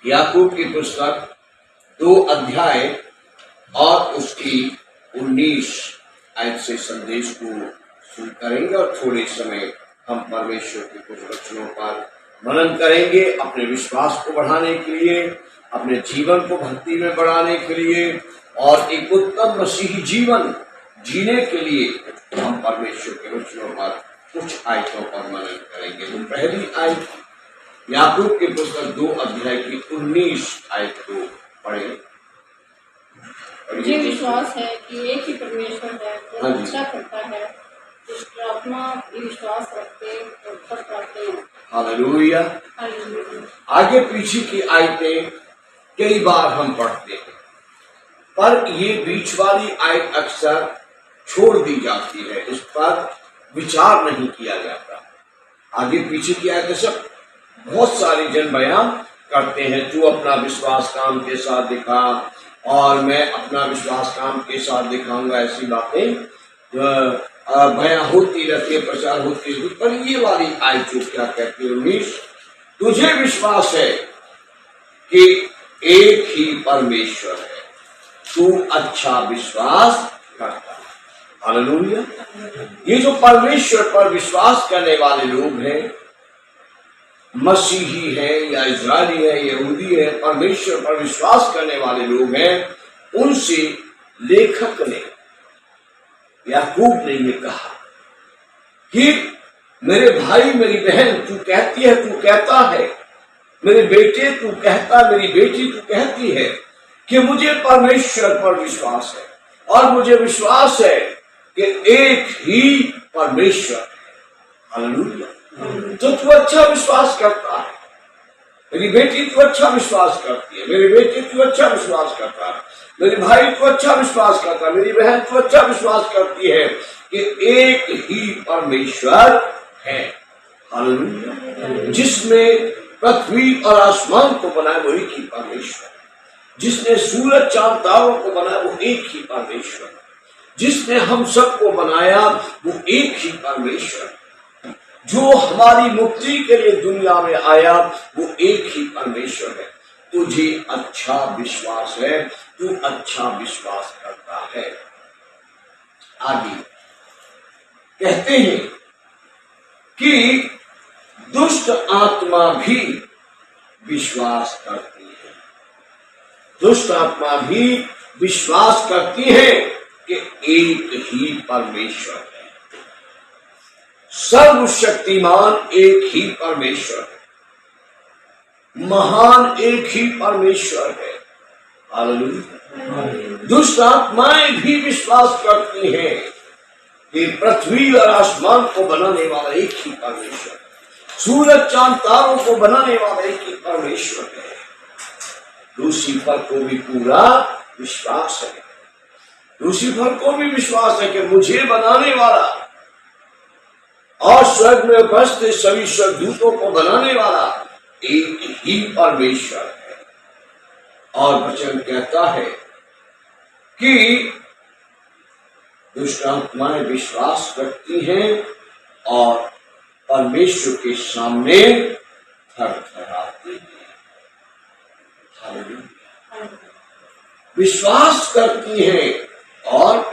याकूब की पुस्तक 2 अध्याय और उसकी 19 आयत से संदेश को शुरू करेंगे और थोड़े समय हम परमेश्वर के कुछ वचनों पर मनन करेंगे, अपने विश्वास को बढ़ाने के लिए, अपने जीवन को भक्ति में बढ़ाने के लिए और एक उत्तम मसीही जीवन जीने के लिए हम परमेश्वर के वचनों पर कुछ आयतों पर मनन करेंगे। तो पहली आयत याकूब की पुस्तक 2 अध्याय की 19 आयत को पढ़ें। मुझे विश्वास है कि एक ही परमेश्वर है जो अच्छा करता है, जिसकी आत्मा विश्वास रखते हैं। हालेलुया। आगे पीछे की आयतें कई बार हम पढ़ते हैं, पर ये बीच वाली आयत अक्सर छोड़ दी जाती है, इस पर विचार नहीं किया जाता। आगे पीछे की आयतें सब बहुत सारे जन बयान करते हैं, तू अपना विश्वास काम के साथ दिखा और मैं अपना विश्वास काम के साथ दिखाऊंगा। ऐसी बातें बयां होती रहती है, प्रचार होती है। पर ये वाली आयत जो क्या कहती है 19, तुझे विश्वास है कि एक ही परमेश्वर है, तू अच्छा विश्वास करता है। हालेलुया। ये जो परमेश्वर पर विश्वास करने वाले लोग हैं, मसीही है या इजरायली है, यहूदी है, परमेश्वर पर विश्वास करने वाले लोग हैं, उनसे लेखक ने याकूब ने ये कहा कि मेरे भाई मेरी बहन, तू कहती है, तू कहता है, मेरे बेटे तू कहता, मेरी बेटी तू कहती है कि मुझे परमेश्वर पर विश्वास है और मुझे विश्वास है कि एक ही परमेश्वर है। हालेलुया। तो तू अच्छा विश्वास करता है, मेरी बेटी तू अच्छा विश्वास करती है, मेरे बेटे तू अच्छा विश्वास करता है, मेरे भाई तू अच्छा विश्वास करता है, मेरी बहन तू अच्छा विश्वास करती है कि एक ही परमेश्वर है। हालेलुया। जिसने पृथ्वी और आसमान को बनाया वो एक ही परमेश्वर है, जिसने सूरज चांद तारों को बनाया वो एक ही परमेश्वर है, जिसने हम सबको बनाया वो एक ही परमेश्वर है, जो हमारी मुक्ति के लिए दुनिया में आया वो एक ही परमेश्वर है। तुझे अच्छा विश्वास है, तू अच्छा विश्वास करता है। आगे कहते हैं कि दुष्ट आत्मा भी विश्वास करती है, दुष्ट आत्मा भी विश्वास करती है कि एक ही परमेश्वर है, सर्वशक्तिमान एक ही परमेश्वर है, महान एक ही परमेश्वर है। हालेलुया। दुष्ट आत्माएं भी विश्वास करती हैं कि पृथ्वी और आसमान को बनाने वाला एक ही परमेश्वर है, सूरज चांद तारों को बनाने वाला एक ही परमेश्वर है। लूसीफर को भी पूरा विश्वास है, लूसीफर को भी विश्वास है कि मुझे बनाने वाला और स्वर्ग में उपस्थित सभी स्वर्गदूतों को बनाने वाला एक ही परमेश्वर है। और वचन कहता है कि दुष्ट आत्माएं विश्वास रखती हैं और परमेश्वर के सामने थरथराती हैं। हालेलुया। विश्वास करती हैं और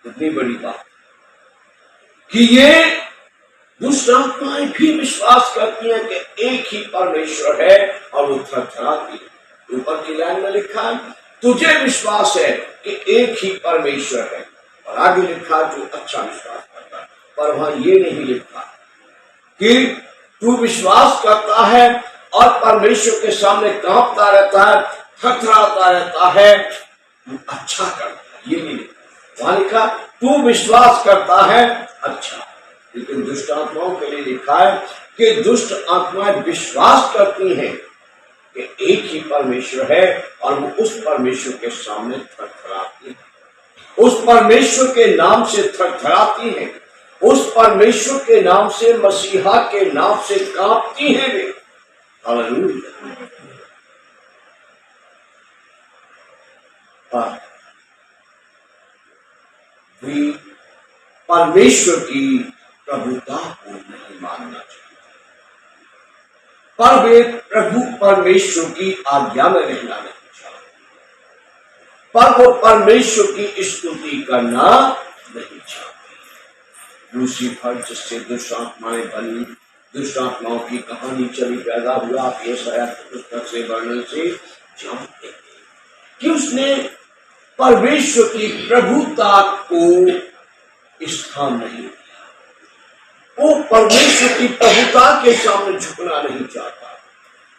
इतनी बड़ी बात कि ये दुष्ट आत्माएं भी विश्वास करती हैं कि एक ही परमेश्वर है और वो थरथराती है। ऊपर की लाइन में लिखा है तुझे विश्वास है कि एक ही परमेश्वर है, और आगे लिखा जो अच्छा विश्वास करता है। पर वहां ये नहीं लिखा कि तू विश्वास करता है और परमेश्वर के सामने कांपता रहता है, थरथराता रहता है, अच्छा करता है, ये नहीं लिखा। वहां लिखा तू विश्वास करता है अच्छा। लेकिन दुष्ट आत्माओं के लिए लिखा है कि दुष्ट आत्माएं विश्वास करती हैं कि एक ही परमेश्वर है और वो उस परमेश्वर के सामने थरथराती है, उस परमेश्वर के नाम से थरथराती है, उस परमेश्वर के नाम से, मसीहा के नाम से कांपती हैं वे। हालेलुया। वे परमेश्वर की प्रभुता को नहीं मानना चाहिए। पर वे प्रभु परमेश्वर की आज्ञा में रहना नहीं चाहते, पर वो परमेश्वर की स्तुति करना नहीं चाहते। लूसीफर जिससे दुष्ट आत्माएं बनी, दुष्ट आत्माओं की कहानी चली, पैदा हुआ, आप यशायाह की पुस्तक से वर्णन से जानते हैं कि उसने परमेश्वर की प्रभुता को स्थान नहीं दिया। वो परमेश्वर की प्रभुता के सामने झुकना नहीं चाहता,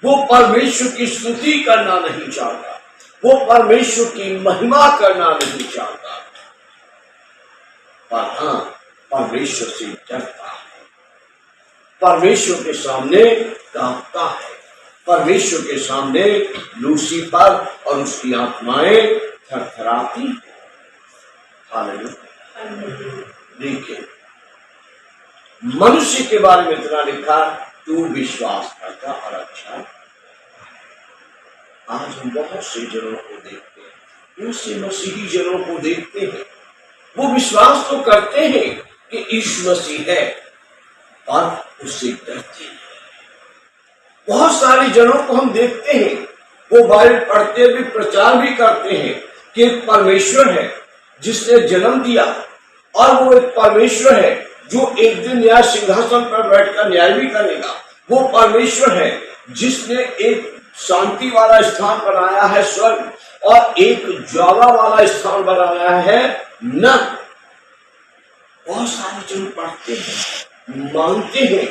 वो परमेश्वर की स्तुति करना नहीं चाहता, वो परमेश्वर की महिमा करना नहीं चाहता, पर हाँ परमेश्वर से डरता है, परमेश्वर के सामने कांपता है, परमेश्वर के सामने लूसीफर और उसकी आत्माएं थरथराती है। हालेलुया। देखिए मनुष्य के बारे में इतना लिखा, तू विश्वास करता और अच्छा। आज हम बहुत से जनों को देखते हैं, बहुत से मसीही जनों को देखते हैं, वो विश्वास तो करते हैं कि यीशु मसीह है, पर उससे डरते हैं। बहुत सारे जनों को हम देखते हैं, वो बाइबल पढ़ते भी, प्रचार भी करते हैं कि एक परमेश्वर है जिसने जन्म दिया, और वो एक परमेश्वर है जो एक दिन न्याय सिंहासन पर बैठकर न्याय भी करेगा। वो परमेश्वर है जिसने एक शांति वाला स्थान बनाया है स्वर्ग, और एक ज्वाला वाला स्थान बनाया है नरक। बहुत सारे जन पढ़ते हैं, मानते हैं,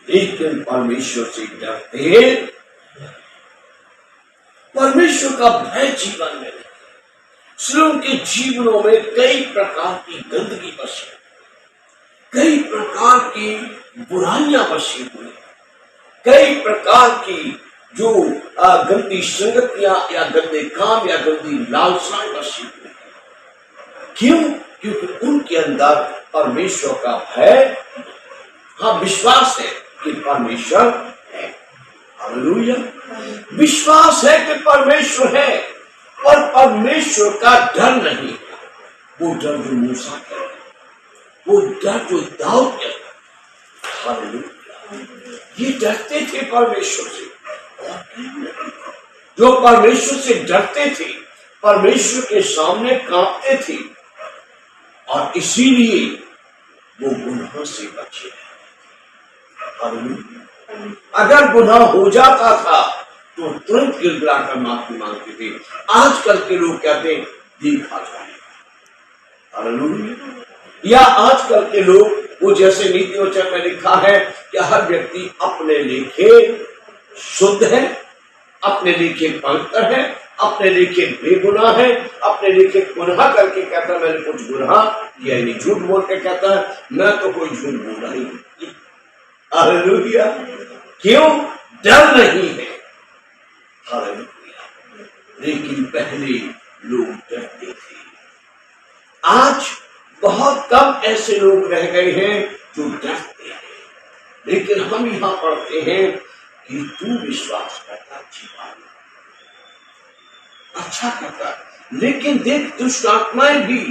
लेकिन परमेश्वर से डरते हैं, परमेश्वर का भय जीवन में नहीं। इसलिए उनके जीवनों में कई प्रकार की गंदगी बसी, कई प्रकार की बुराइयां बसी हुई, कई प्रकार की जो गंदी संगतियां या गंदे काम या गंदी लालसाएं बसी हुई। क्यों? क्योंकि उनके अंदर परमेश्वर का भय, हाँ विश्वास है कि परमेश्वर है। हालेलुया। विश्वास है कि परमेश्वर है, और परमेश्वर का डर नहीं है। वो डर जो मूसा कहता, वो डर जो दाऊद कहता। हालेलुया। ये डरते थे परमेश्वर से, जो परमेश्वर से डरते थे, परमेश्वर के सामने कांपते थे, और इसीलिए वो गुनाह से बचे। अगर गुनाह हो जाता था तो तुरंत गिड़गिड़ा कर माफी मांगते थे। आजकल के लोग कहते हैं देखा जाएगा। हालेलुया। या आजकल के लोग, वो जैसे नीति वचन में लिखा है कि हर व्यक्ति अपने लेखे शुद्ध है, अपने लेखे पवित्र है, अपने लेखे बेगुनाह है, अपने लेखे गुनाह करके कहता है मैंने कुछ गुनाह किया नहीं, झूठ बोल के कहता है मैं तो कोई झूठ बोला ही नहीं। हालेलुया। क्यों? डर नहीं है। हालेलुया। लेकिन पहले लोग डरते थे। आज बहुत कम ऐसे लोग रह गए हैं जो डरते हैं। लेकिन हम यहां पढ़ते हैं कि तू विश्वास करता, अच्छी बात, अच्छा करता, लेकिन देख दुष्ट आत्माएं भी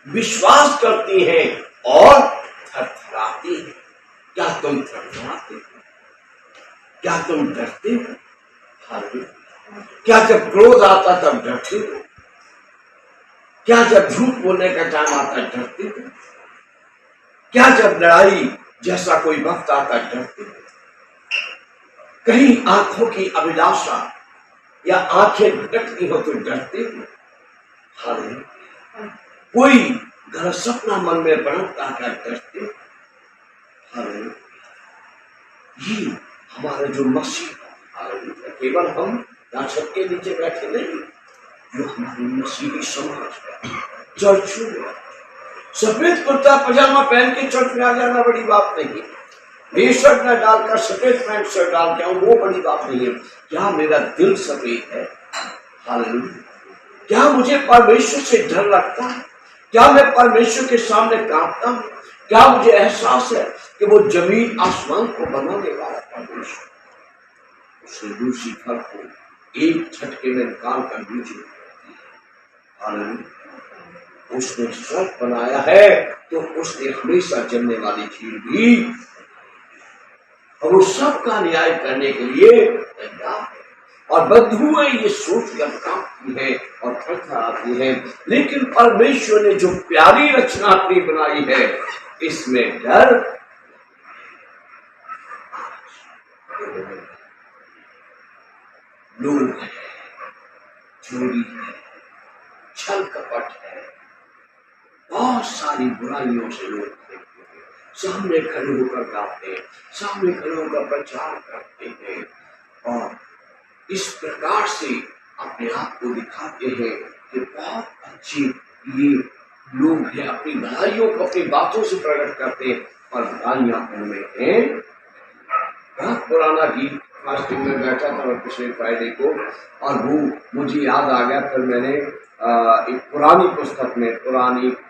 विश्वास करती हैं और थरथराती हैं। क्या तुम थरथराते हो? क्या तुम डरते हो? क्या जब क्रोध आता तब डरते हो? क्या जब झूठ बोलने का टाइम आता डरते हो? क्या जब लड़ाई जैसा कोई वक्त आता डरते हो? कहीं आंखों की अभिलाषा या आंखें भटकती हो तो डरते हो? हालेलुया। कोई गलत सपना मन में बनता कर डरते हो? हालेलुया। ये हमारा जो मसीह, हालेलुया, केवल हम यहाँ छत के नीचे बैठे नहीं, जो हमारी मसीही समाज है, चर्च में सफेद कुर्ता पजामा पहन के चर्च में आ जाना बड़ी बात नहीं है। टी शर्ट न डालकर सफेद पैंट शर्ट डाल के वो बड़ी बात नहीं है। क्या मेरा दिल सफेद है? हालेलुया। क्या मुझे परमेश्वर से डर लगता है? क्या मैं परमेश्वर के सामने कांपता हूं? क्या मुझे एहसास है कि वो जमीन आसमान को बनाने वाला परमेश्वर, उसने लूसीफर को एक झटके में निकाल कर नीचे उसने सर्प बनाया है, तो उसने हमेशा जलने वाली चीज भी। और वो सबका न्याय करने के लिए तैयार है। और बंधुएं ये सोच कर कांपती है और थरथराती है, लेकिन परमेश्वर ने जो प्यारी रचना अपनी बनाई है इसमें डर लोग है, चोरी है, छल कपट है, बहुत सारी बुराइयों से लोग सामने खड़े होकर गाते हैं, सामने खड़े होकर प्रचार करते हैं और इस प्रकार से अपने आप को दिखाते हैं कि बहुत अच्छे ये लोग हैं, अपनी भलाइयों को अपनी बातों से प्रकट करते हैं और बुराइयां उनमें हैं। बहुत पुराना गीत फास्टिंग में बैठा था मैं पिछले फ्राइडे को और वो मुझे याद आ गया। फिर मैंने एक पुरानी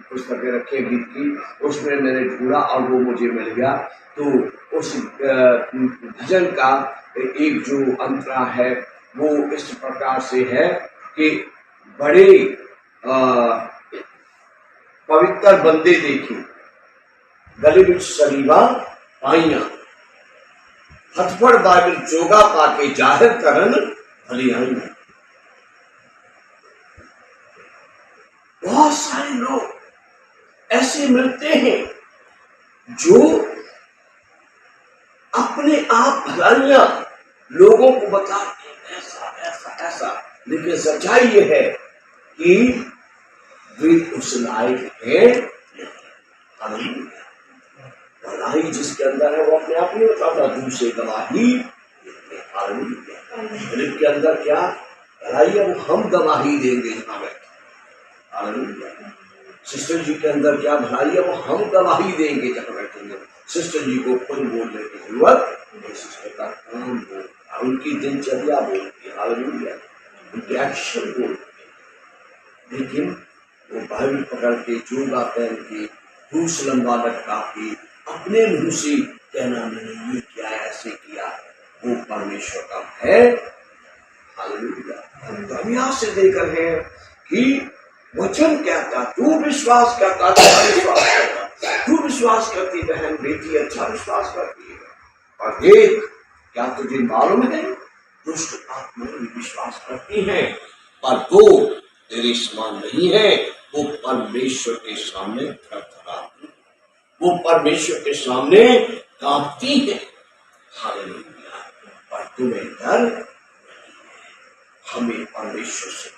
पुस्तकें रखी गीत की, उसमें मैंने ढूंढा और वो मुझे मिल गया। तो उस भजन का एक जो अंतरा है वो इस प्रकार से है कि बड़े पवित्र बंदे देखे, गले विच सलीवा पाइया, हथफड़ बाइबल जोगा पाके जाहिर करन भलियाई। बहुत सारे लोग ऐसे मिलते हैं जो अपने आप भलाइयां लोगों को बताते हैं, ऐसा ऐसा ऐसा, लेकिन सच्चाई ये है कि वे उस लायक है। भलाई जिसके अंदर है वो अपने आप नहीं बताता, दूसरे गवाही के अंदर क्या भलाई है वो हम गवाही देंगे यहाँ बैठे। सिस्टर जी के अंदर क्या भलाई है वो हम गवाही देंगे जहाँ बैठेंगे। सिस्टर जी को खुद बोलने की जरूरत नहीं, सिस्टर का काम बोलता, उनकी दिनचर्या बोलती, हालेलुया, उनके एक्शन बोलते, लेकिन वो बाइबल पकड़ के जोगा पहन के धूस लंबा लटका के अपने मुंह से कहना मैंने ये किया ऐसे किया, वो परमेश्वर का है। हालेलुया। हम यहाँ से देखकर है कि वचन कहता तू विश्वास करता, तू विश्वास करती बहन बेटी, अच्छा विश्वास करती है। और देख क्या तुझे मालूम है दुष्ट आत्माएं भी विश्वास करती हैं पर वो तेरे समान नहीं है, वो परमेश्वर के सामने थरथराती, वो परमेश्वर के सामने कांपती है। हालेलुया। पर तुम्हें डर, हमें परमेश्वर से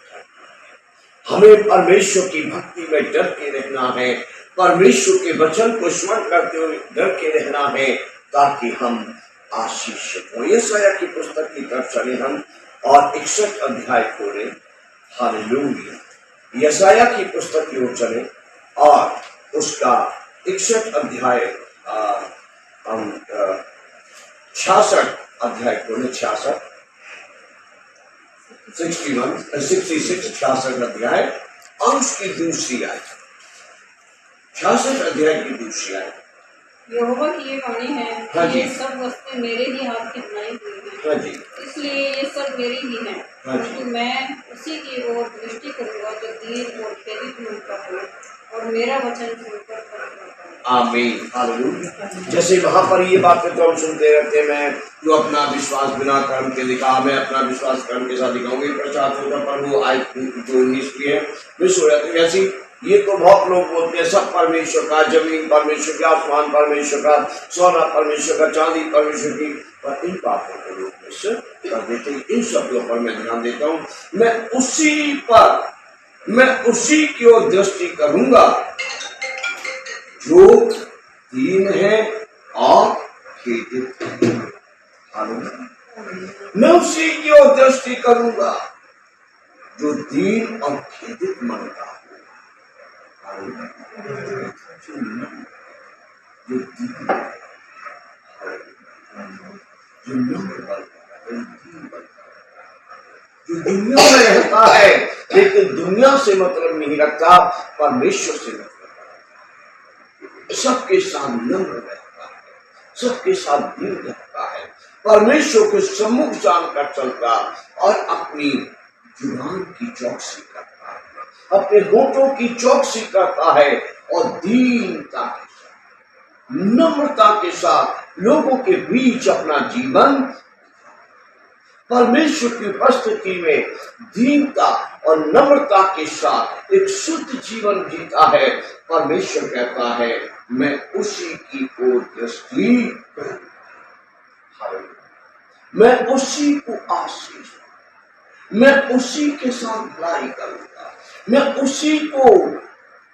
हमें परमेश्वर की भक्ति में डर के रहना है, परमेश्वर के वचन को स्मरण करते हुए डर के रहना है ताकि हम आशीषित हो। यशायाह की पुस्तक की तरफ चले हम और 61 अध्याय खोले। हालेलुया। यशायाह की पुस्तक की ओर चले और उसका 61 अध्याय हम 66 अध्याय खोले, 66 अध्याय और उसकी दूसरी आयत, 66 अध्याय की दूसरी आयत। यहोवा की ये वाणी है, हाँ जी। ये सब वस्तुएं मेरे ही हाथ की बनाई हुई हैं। हाँ जी। इसलिए ये सब मेरी ही है। हाँ जी। परंतु मैं उसी की ओर दृष्टि करूंगा जो दीन और खेदित मन का हो और मेरा वचन सुनकर करता है। आमीन। हालेलुया। जैसे वहां पर ये बातें तो हम सुनते रहते हैं, मैं जो अपना विश्वास बिना कर्म के दिखा, मैं अपना विश्वास कर्म के साथ दिखाऊंगी प्रचार होगा, पर वो आज जो निष्क्रिय है मिस हो जाती है। ऐसी ये तो बहुत लोग बोलते हैं सब परमेश्वर का, जमीन परमेश्वर का, आसमान परमेश्वर का, सोना परमेश्वर का, चांदी परमेश्वर की, पर इन बातों को लोग मिस कर देते हैं। इन शब्दों पर मैं ध्यान देता हूँ, मैं उसी की ओर दृष्टि करूंगा जो दीन है और खेदित है। मैं उसी की ओर दृष्टि करूंगा जो दीन और खेदित मन का हो। जो दुनिया में रहता है लेकिन दुनिया से मतलब नहीं रखता, परमेश्वर से मतलब, सबके साथ नम्र रहता है, सबके साथ दीन रहता है, परमेश्वर के सम्मुख जानकर चलता और अपनी जुबान की चौकसी करता है, अपने होठों की चौकसी करता है और दीनता के साथ, नम्रता के साथ लोगों के बीच अपना जीवन परमेश्वर की उपस्थिति में दीनता और नम्रता के साथ एक शुद्ध जीवन जीता है, परमेश्वर कहता है मैं उसी की ओर दृष्टि करूंगा, मैं उसी को आशीष, मैं उसी के साथ भलाई करूंगा, मैं उसी को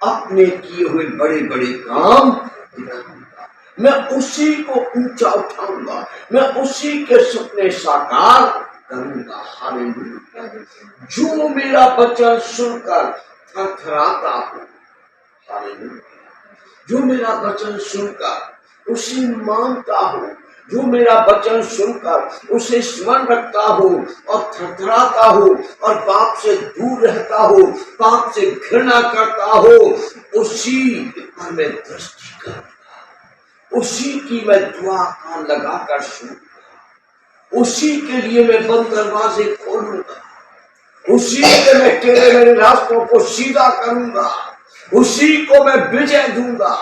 अपने किए हुए बड़े बड़े काम दिखाऊंगा, मैं उसी को ऊंचा उठाऊंगा, मैं उसी के सपने साकार करूंगा। हालेलुया। जो मेरा वचन सुनकर थरथराता हो, हालेलुया, जो मेरा वचन सुनकर उसे मानता हो, जो मेरा वचन सुनकर उसे स्मरण रखता हो और थरथराता हो और पाप से दूर रहता हो, पाप से घृणा करता हो, उसी पर मैं दृष्टि करूंगा, उसी की मैं दुआ कान लगाकर सुनूंगा, उसी के लिए मैं बंद दरवाजे खोलूंगा, उसी के मैं टेढ़े मेरे रास्तों को सीधा करूंगा, उसी को मैं विजय दूंगा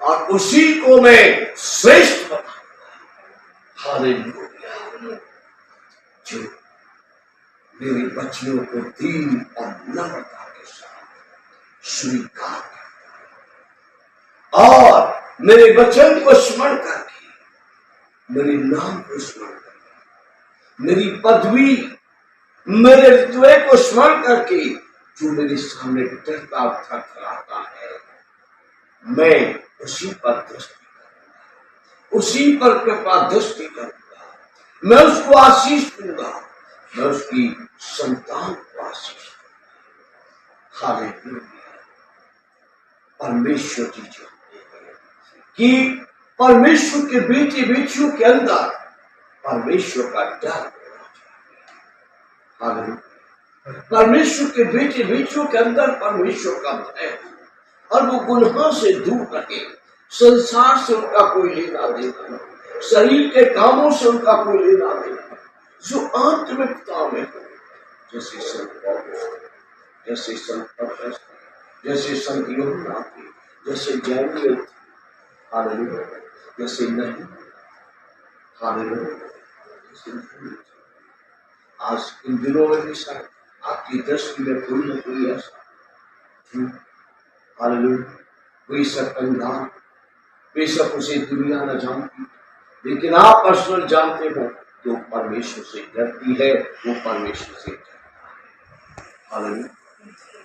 और उसी को मैं श्रेष्ठ बनाऊंगा। हालेलुया। जो मेरे बच्चियों को दीन और नम्रता के साथ स्वीकार करता है और मेरे वचन को स्मरण करके, मेरे नाम को स्मरण करके, मेरी पदवी, मेरे रुतबे को स्मरण करके जो मेरे सामने डरता थरथराता है, मैं उसी पर दृष्टि करूंगा, उसी पर कृपा दृष्टि करूंगा, मैं उसको आशीष दूंगा, मैं उसकी संतान को आशीष दूंगा। हालेलुया। परमेश्वर जी जानते हैं कि परमेश्वर के बेटे बेटियों के अंदर परमेश्वर का डर होना चाहिए। हालेलुया। परमेश्वर के बेटे बेटियों के अंदर परमेश्वर का भय हो और वो गुनाह से दूर रहे, संसार से उनका कोई लेना देना नहीं, शरीर के कामों से उनका कोई लेना देना, जो आत्मिकता में हो, जैसे संत पौलुस, जैसे संत पतरस, जैसे संत यूहन्ना थे, जैसे जैमियल थे, हालेलुया, जैसे नहीं, हालेलुया, जैसे नहीं। आज इन दिनों में भी शायद आपकी दृष्टि में कोई न कोई ऐसा, हालेलुया, कोई सत्संगान, बेशक उसे दुनिया न जानती, लेकिन आप पर्सनल जानते हो तो परमेश्वर से डरती है, वो परमेश्वर से डरता है। हालेलुया।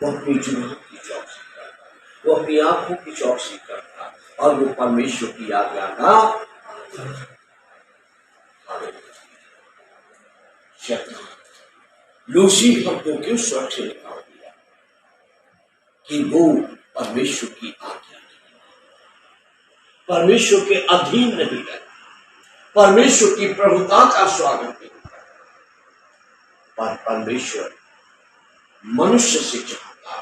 वो अपनी जुबान की चौकसी करता है, वो अपनी आंखों की चौकसी करता है और वो परमेश्वर की आज्ञा का लूसीफर को क्यों सुरक्षित कर दिया कि वो परमेश्वर की आज्ञा नहीं, परमेश्वर के अधीन नहीं रहता, परमेश्वर की प्रभुता का स्वागत नहीं करता, पर परमेश्वर मनुष्य से चाहता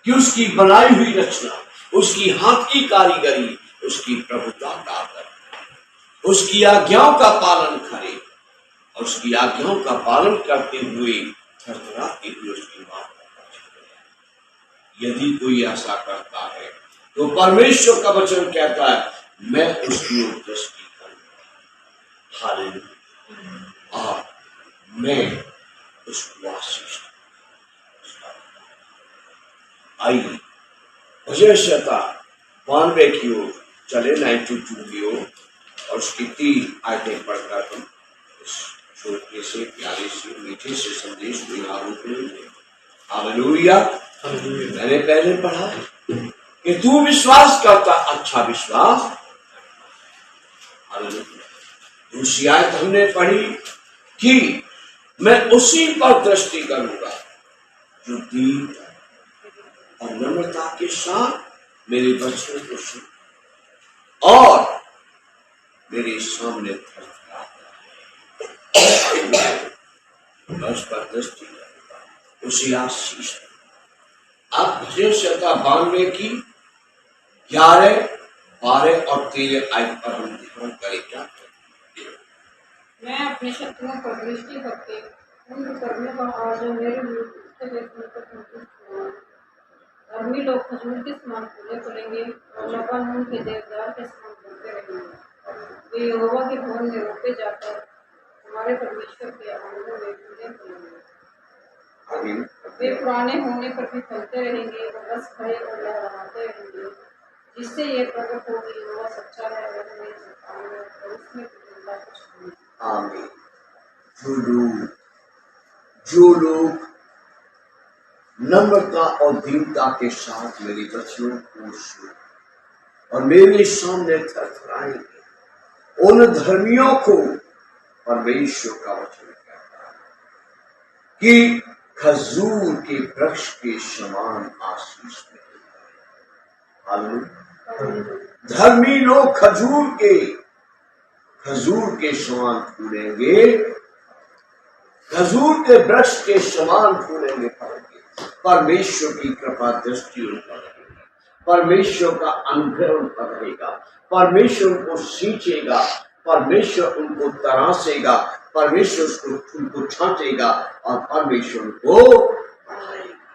कि उसकी बनाई हुई रचना, उसकी हाथ की कारीगरी, उसकी प्रभुता का आदर, उसकी आज्ञाओं का पालन करे और उसकी आज्ञाओं का पालन करते हुए थरथराते हुए उसकी बात करना चाहिए। यदि कोई ऐसा करता है तो परमेश्वर का वचन कहता है मैं उसकी ओर दृष्टि करूंगा, हालेलुया, और मैं उसको आशीष दूंगा। आइए भजन संहिता 92 की ओर चले, 92 की ओर, और उसकी 3 आयतें पढ़कर हम इस छोटे से प्यारे से मीठे से संदेश को यहाँ करेंगे। हालेलुया। मैंने पहले पढ़ा कि तू विश्वास करता, अच्छा विश्वास। हालेलुया। दूसरी आयत हमने पढ़ी कि मैं उसी पर दृष्टि करूंगा जो दीन और नम्रता के साथ मेरे वचनों को सुन और मेरे सामने उस पर दृष्टि करूंगा, उसी आशीष। आप भजन संहिता 92 की 11, 12 और 13 आयत पर हम ध्यान करें। क्या मैं अपने शत्रुओं पर दृष्टि करके उन करने का आज मेरे धर्मी लोग खजूर के समान फूले पड़ेंगे और लबानोन के देवदार के समान बनते रहेंगे। वे यहोवा के भवन में रोपे जाकर हमारे परमेश्वर के आंगनों में फूले फलेंगे। वे पुराने होने पर भी फलते रहेंगे और रस भरे और लहराते रहेंगे, जिससे ये प्रकट हो कि यहोवा सच्चा है और हमें चट्टान है और उसमें जिंदा कुछ नहीं। आमीन। जो लोग नम्रता और दीनता के साथ मेरी वचनों को सुन और मेरे सामने थरथराएंगे, उन धर्मियों को परमेश्वर का वचन कहता है कि खजूर के वृक्ष के समान आशीष मिलेगा। धर्मी लोग खजूर के समान फूलेंगे, खजूर के वृक्ष के समान फूलेंगे, फलेंगे। परमेश्वर की कृपा दृष्टि उन पर रहेगी, परमेश्वर का अनुग्रह उन पर रहेगा, परमेश्वर उनको सींचेगा, परमेश्वर उनको तरासेगा, परमेश्वर उनको छांटेगा और परमेश्वर उनको बढ़ाएगा।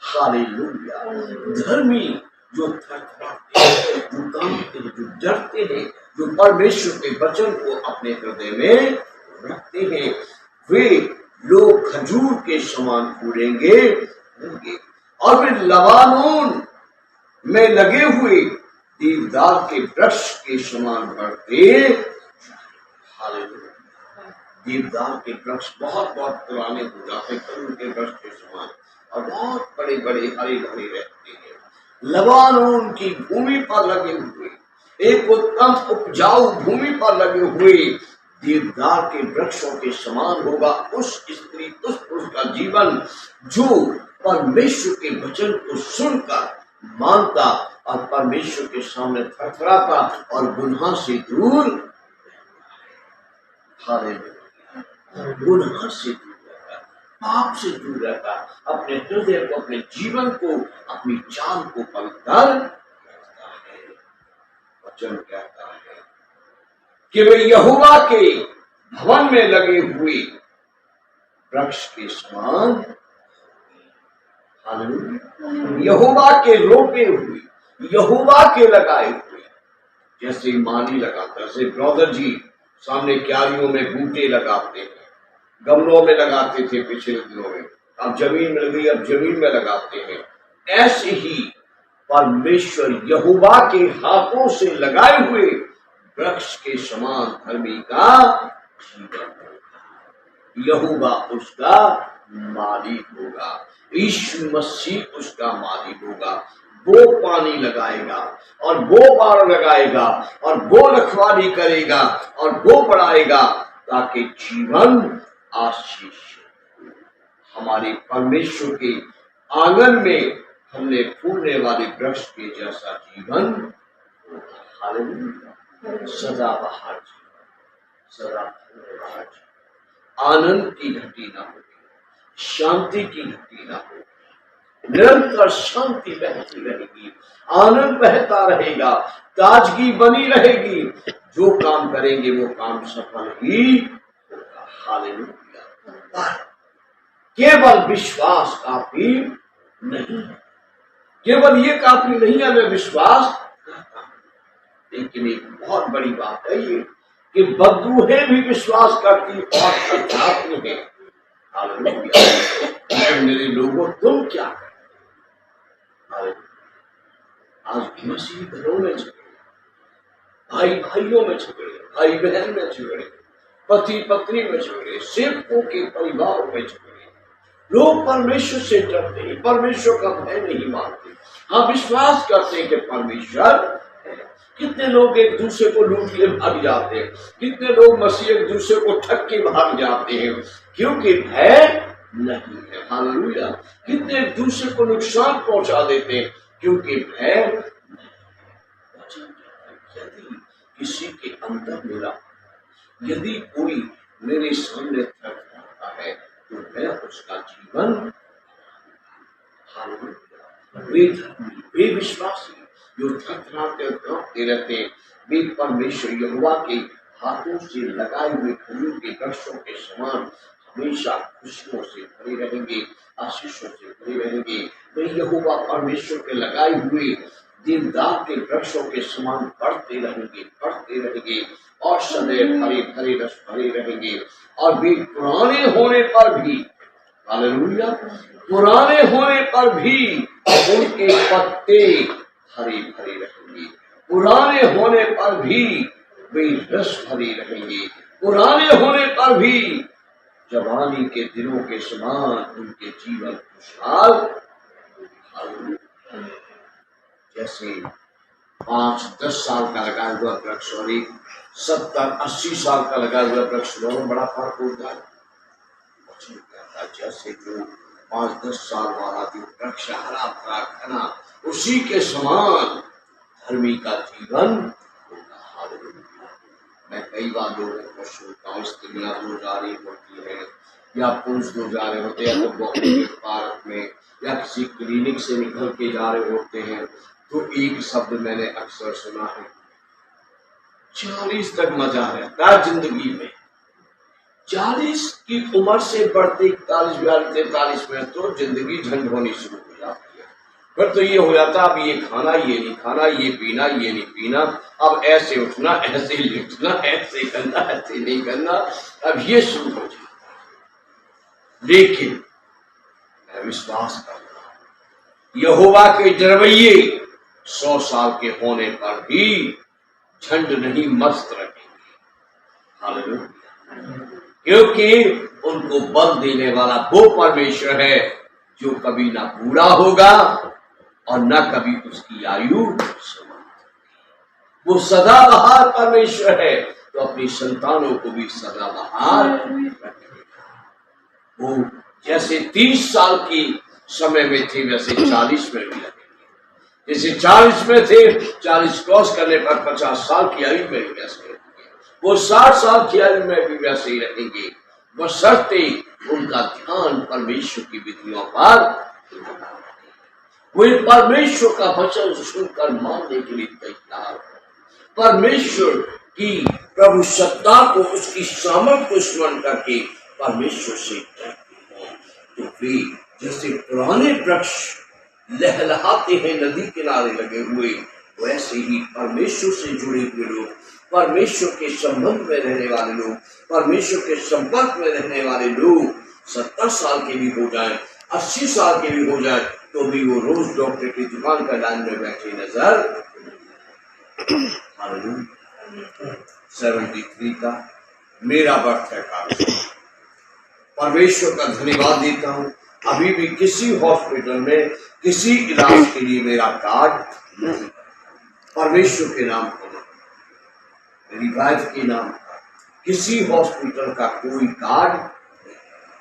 हालेलुया। धर्मी जो थरथराते हैं, जो कांपते हैं, जो डरते हैं, जो परमेश्वर के वचन को अपने हृदय में रखते हैं, वे लोग खजूर के समान फूलेंगे और वे लबानोन में लगे हुए देवदार के वृक्ष के समान बढ़ते। हालेलुया। देवदार के वृक्ष बहुत बहुत पुराने हो जाते, खजूर के वृक्ष के समान और बहुत बड़े बड़े हरे भरे रहते हैं। लबानोन की भूमि पर लगे हुए, एक उत्तम उपजाऊ भूमि पर लगे हुए देवदार के वृक्षों के समान होगा उस स्त्री, उस पुरुष का जीवन जो परमेश्वर के वचन को सुनकर मानता और परमेश्वर के सामने थरथराता और गुनाह से दूर, गुनाह से दूर रहता, पाप से दूर रहता, अपने हृदय को, अपने जीवन को, अपनी चाल को पवित्र रखता है। वचन कहता है कि वे यहोवा के भवन में लगे हुए वृक्ष के समान, यहोवा के रोपे हुए, यहोवा के लगाए हुए, जैसे माली लगाता, जैसे ब्रदर जी सामने क्यारियों में बूटे लगाते हैं, गमलों में लगाते थे पिछले दिनों में, अब जमीन मिल गई, अब जमीन में लगाते हैं। ऐसे ही परमेश्वर यहोवा के हाथों से लगाए हुए वृक्ष के समान धर्मी का जीवन होगा। यहोवा उसका मालिक होगा, यीशु मसीह उसका मालिक होगा। वो पानी लगाएगा और वो बाड़ लगाएगा और वो रखवाली करेगा और वो बढ़ाएगा ताकि जीवन आशीष। हमारे परमेश्वर के आंगन में हमने फूलने वाले वृक्ष के जैसा जीवन होगा। हालेलुया। सदाबहार जीवन, सदा फूलने वाला जीवन, आनंद की घटी ना होगी, शांति की घटी ना होगी, निरंतर शांति बहती रहेगी, आनंद बहता रहेगा, ताजगी बनी रहेगी। जो काम करेंगे वो काम सफल ही होगा। हालेलुया। केवल विश्वास काफी नहीं है, केवल ये काफी नहीं है मैं विश्वास करता हूं, लेकिन एक बहुत बड़ी बात है ये कि बदरूहें भी विश्वास करती और अध्यात्म है। हालेलुया। मेरे लोगों तुम क्या करते? आज मसीह घरों में झगड़े, भाई भाइयों में झगड़े, भाई बहन में झगड़े, पति पत्नी में झगड़े, सेवकों के परिवारों में झगड़े। लोग परमेश्वर से डरते हैं, परमेश्वर का भय नहीं मानते। हाँ, विश्वास करते हैं कि परमेश्वर है। कितने लोग एक दूसरे को लूट के भाग जाते हैं, कितने लोग मसीह एक दूसरे को ठग के भाग जाते हैं क्योंकि भय नहीं है। हालेलुया। कितने एक दूसरे को नुकसान पहुंचा देते हैं क्योंकि भय नहीं। यदि किसी के अंदर मेरा, यदि कोई मेरे सामने थरथराता है तो मैं उसका जीवन, वे धर्मी, वे विश्वासी जो थरथराते और कांपते रहते हैं, वे परमेश्वर यहोवा के हाथों से लगाए हुए खजूर के वृक्षों के समान हमेशा खुशियों से भरे रहेंगे, आशीषों से भरे रहेंगे। वे यहोवा परमेश्वर के लगाए हुए देवदार के वृक्षों के समान बढ़ते रहेंगे और सदैव हरे भरे रस भरे रहेंगे। और वे पुराने होने पर भी, हालेलुया, पुराने होने पर भी उनके पत्ते हरे भरे रहेंगे। पुराने होने पर भी वे रस भरे रहेंगे। पुराने होने पर भी जवानी के दिनों के समान उनके जीवन खुशहाल। जैसे 5-10 साल का लगा हुआ वृक्ष और एक 70-80 साल का लगा हुआ वृक्ष, दोनों बड़ा फर्क होता है। जैसे जो 5-10 साल वाला जो वृक्ष हरा भरा घना, उसी के समान धर्मी का जीवन होगा। मैं कई बार लोगों को सुनता हूँ, स्त्रियां दो जा रही होती है या पुरुष दो जा रहे होते हैं, तो वॉकिंग पार्क में या किसी क्लिनिक से निकल के जा रहे होते हैं, तो एक शब्द मैंने अक्सर सुना है, 40 तक मजा रहता है जिंदगी में। 40 की उम्र से बढ़ते 41-42-43 में तो जिंदगी झंड होनी शुरू हो जाती है। फिर तो ये हो जाता, अब ये खाना, ये नहीं खाना, ये पीना, ये नहीं पीना, अब ऐसे उठना, ऐसे लेटना, ऐसे करना, ऐसे नहीं करना, अब ये शुरू हो जाता है। लेकिन मैं विश्वास करता हूं, यहोवा के डरवैये 100 साल के होने पर भी झंड नहीं मस्त रखेंगे। हालेलुया, क्योंकि उनको बल देने वाला वो परमेश्वर है जो कभी ना बूढ़ा होगा और न कभी उसकी आयु समाप्त। वो सदाबहार परमेश्वर है, तो अपनी संतानों को भी सदाबहार रखेगा। वो जैसे 30 साल की समय में थे, वैसे 40 में भी लगेंगे। जैसे 40 में थे, 40 क्रॉस करने पर 50 साल की आयु में भी वैसे रहेंगे। वो 60 साल की आयु में भी वैसे ही रहेंगे, बशर्ते उनका ध्यान परमेश्वर की विधियों पर, वे परमेश्वर का वचन सुनकर मानने के लिए तैयार हो, परमेश्वर की प्रभु सत्ता को, उसकी सामर्थ को स्मरण करके परमेश्वर से डरते हैं। तो वे जैसे पुराने वृक्ष लहलहाते हैं नदी किनारे लगे हुए, वैसे ही परमेश्वर से जुड़े हुए लोग, परमेश्वर के संबंध में रहने वाले लोग, परमेश्वर के संपर्क में रहने वाले लोग 70 साल के भी हो जाए, 80 साल के भी हो जाए, तो भी वो रोज डॉक्टर की दुकान का लाइन में बैठे नजर। 73 का मेरा बर्थ है कार्ड। परमेश्वर का धन्यवाद देता हूँ, अभी भी किसी हॉस्पिटल में किसी इलाज के लिए मेरा कार्ड नहीं। परमेश्वर के नाम पर, मेरी वाइफ के नाम पर किसी हॉस्पिटल का कोई कार्ड,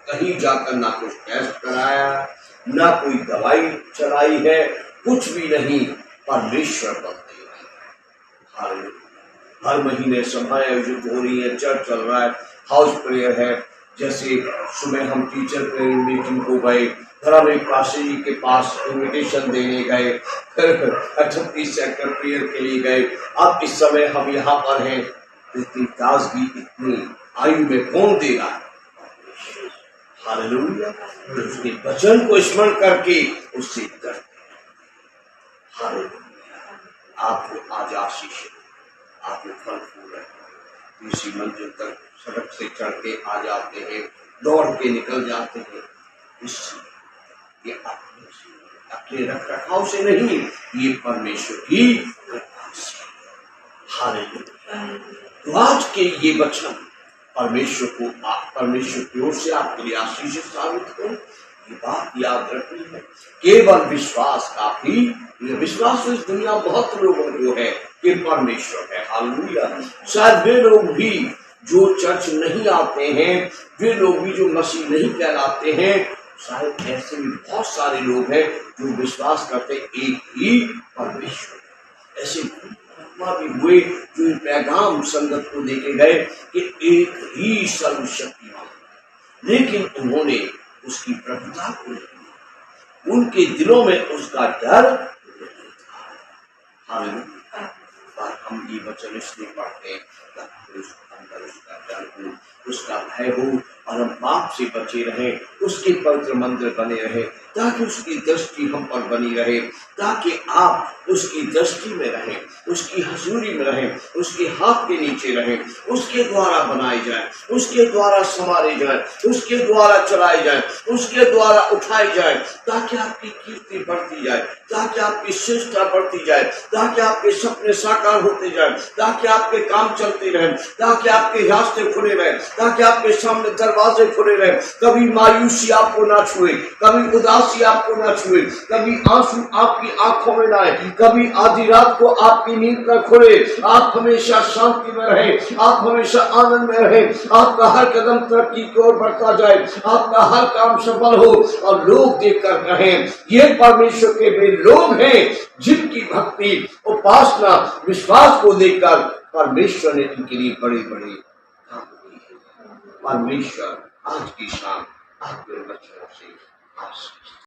कहीं जाकर ना कुछ टेस्ट कराया, ना कोई दवाई चलाई है, कुछ भी नहीं। परमेश्वर बनते हैं। हर महीने सभाएं आयोजित हो रही है, चर्च चल रहा है, हाउस प्रेयर है। जैसे सुबह हम टीचर प्रेयर मीटिंग को गए, फिर हम एक पास्टर जी के पास इन्विटेशन देने गए, फिर 38 सेक्टर प्रेयर के लिए गए। अब इस समय हम यहाँ पर हैं। इतनी ताजगी, इतनी आयु में कौन देगा? हालेलुया, उसके वचन को स्मरण करके उससे डरते। हालेलुया, आपको आज आशीष, आपको फल फूल है। इसी मंजिल तक सड़क से चढ़ के आ जाते हैं, दौड़ के निकल जाते हैं। ये अपने रख रखाव से नहीं, ये परमेश्वर की कृपा से। हालेलुया, तो आज के ये वचन परमेश्वर की ओर से आपके लिए आशीष साबित हो। ये बात याद रखनी है, केवल विश्वास काफी। विश्वास इस दुनिया बहुत लोगों को है कि परमेश्वर है। हालेलुया, शायद वे लोग भी जो चर्च नहीं आते हैं, वे लोग भी जो मसीह नहीं कहलाते हैं, शायद ऐसे भी बहुत सारे लोग हैं जो विश्वास करते एक ही परमेश्वर। ऐसे भी हुए जो पैगाम संगत को देके गए कि एक ही सर्वशक्तिमान, लेकिन उन्होंने उसकी प्रभुता को नहीं, उनके दिलों में उसका डर नहीं था। हम ये वचन इसलिए पढ़ते हैं ताकि उसके अंदर उसका डर हो, उसका भय हो और हम पाप से बचे रहें, उसके पवित्र मंदिर बने रहे, ताकि उसकी दृष्टि हम पर बनी रहे, ताकि आप उसकी दृष्टि में रहें, उसकी हजूरी में रहें, उसके हाथ के नीचे रहें, उसके द्वारा बनाए जाए, उसके द्वारा संवारे जाए, उसके द्वारा चलाए जाए, उसके द्वारा उठाए जाए, ताकि आपकी कीर्ति बढ़ती जाए, ताकि आपकी श्रेष्ठता बढ़ती जाए, ताकि आपके सपने साकार होते जाए, ताकि आपके काम चलते रहें, ताकि आपके रास्ते खुले रहें, ताकि आपके सामने दरवाजे खुले रहें। कभी मायूसी आपको ना छुए, कभी उदासी आपको ना छुए, कभी आंसू आपकी आंखों में ना आए, कभी आधी रात को आपकी नींद न खुले। आप हमेशा शांति में रहे, आप हमेशा आनंद में रहे, आपका हर कदम तरक्की की ओर बढ़ता जाए, आपका हर काम सफल हो और लोग देखकर कहें ये परमेश्वर के वे लोग हैं जिनकी भक्ति, उपासना, विश्वास को देखकर परमेश्वर ने इनके लिए बड़े बड़े काम किए हैं। परमेश्वर आज की शाम आपके वचनों से आशीष